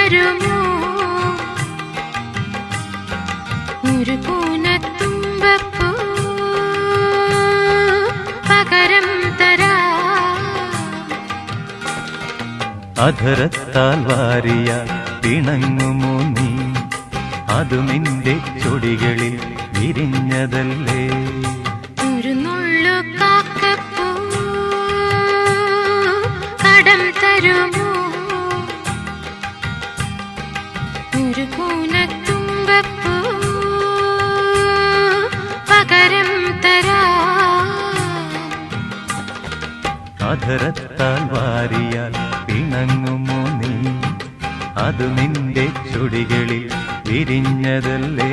തരുമോ ഒരു കൂനത്തുമ്പപ്പൂ പകരം തരാ അധരത്താൽ വാരിയ പിണങ്ങുമോ നീ അതു നിന്റെ ചൊടികളിൽ വിരിഞ്ഞതല്ലേ ഒരു നുള്ളു കാക്കപ്പൂ കടം തരുമോ ഒരു കൂനത്തുമ്പപ്പൂ പകരം തരാ അധരത്താൽ വാരിയാൽ പിണങ്ങുമോ നീ അതു നിന്റെ ചുടികളിൽ വിരിഞ്ഞതല്ലേ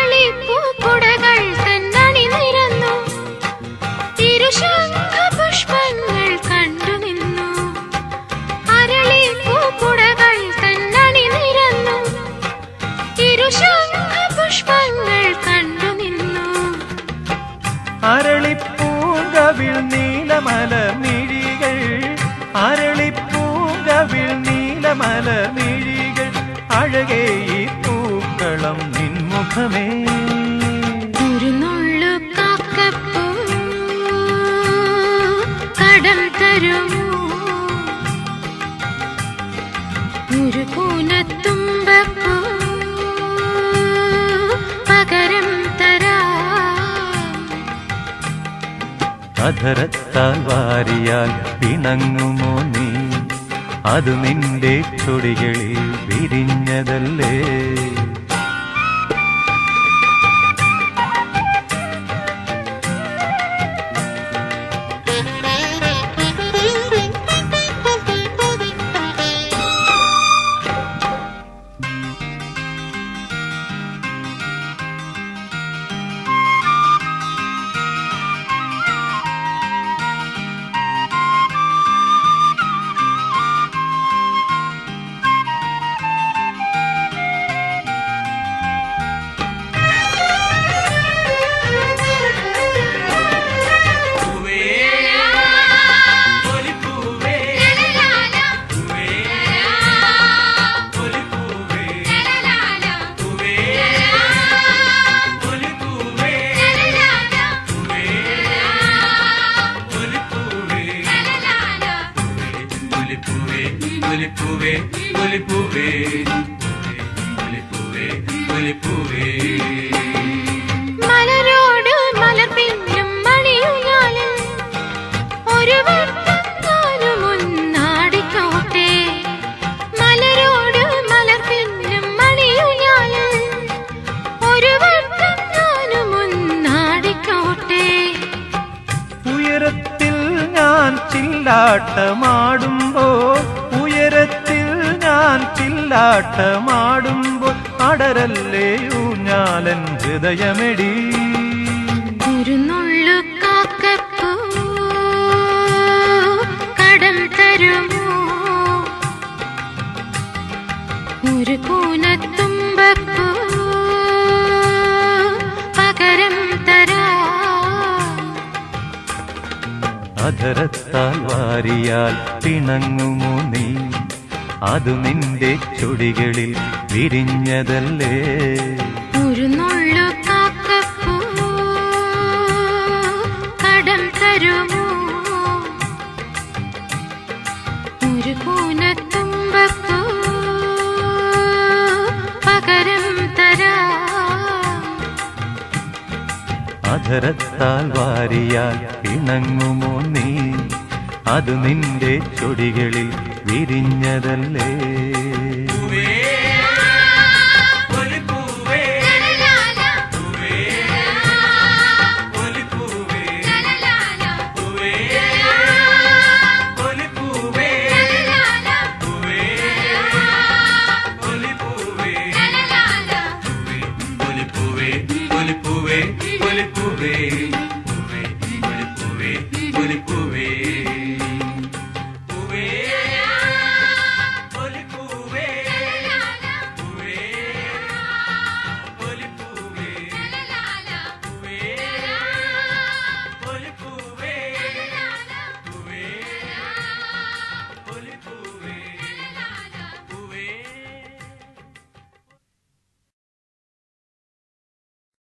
അരളിപ്പൂക്കുടകൾ തന്നണി നിരന്നു തിരുശംഖപുഷ്പങ്ങൾ കണ്ടുനിന്നു അരളിപ്പൂക്കുടകൾ തന്നണി നിരന്നു തിരുശംഖപുഷ്പങ്ങൾ കണ്ടുനിന്നു അരളിപ്പൂങ്കവിൽ നീലമലമിഴികൾ അരളിപ്പൂങ്കവിൽ നീലമലമിഴികൾ അഴകേ ഈ പൂക്കളം നിൻമുഖമേ ഒരു നുള്ളു കാക്കപ്പൂ കടം തരുമോ ഒരു കൂനത്തുമ്പപ്പൂ പകരം തരാ അധരത്താൽ വാരിയാൽ പിണങ്ങുമോ നീ അതു നിന്റെ ചൊടികളിൽ വിരിഞ്ഞതല്ലേ മലരോട് മലർ പിന്നും മണിയുഞ്ഞാലിൽ ഒരു വർത്തമാനം മുന്നാടിക്കോട്ടെ മലരോട് മലർ പിന്നും മണിയുഞ്ഞാലിൽ ഒരു വർത്തമാനം മുന്നാടിക്കോട്ടെ ഉയരത്തിൽ ഞാൻ ചില്ലാട്ടമാടുമ്പോൾ ഉയരത്തിൽ ഞാൻ ചില്ലാട്ടമാടുമ്പോൾ അടരല്ലേ ഊഞ്ഞാലൻ ഹൃദയമെടി ഒരു നുള്ളു കാക്കപ്പൂ കടം തരുമോ ഒരു കൂനത്തുമ്പപ്പൂ പകരം തരാ അധരത്താൽ വാരിയാൽ പിണങ്ങുമോ നീ അതു നിന്റെ ചൊടികളിൽ വിരിഞ്ഞതല്ലേ ഒരു നുള്ളു കാക്കപ്പൂ കടം തരുമോ ഒരു കൂനത്തുമ്പപ്പൂ അധരത്താൽ വാരിയാൽ ഇണങ്ങുമോ നീ അത് നിന്റെ ചൊടികളിൽ വിരിഞ്ഞതല്ലേ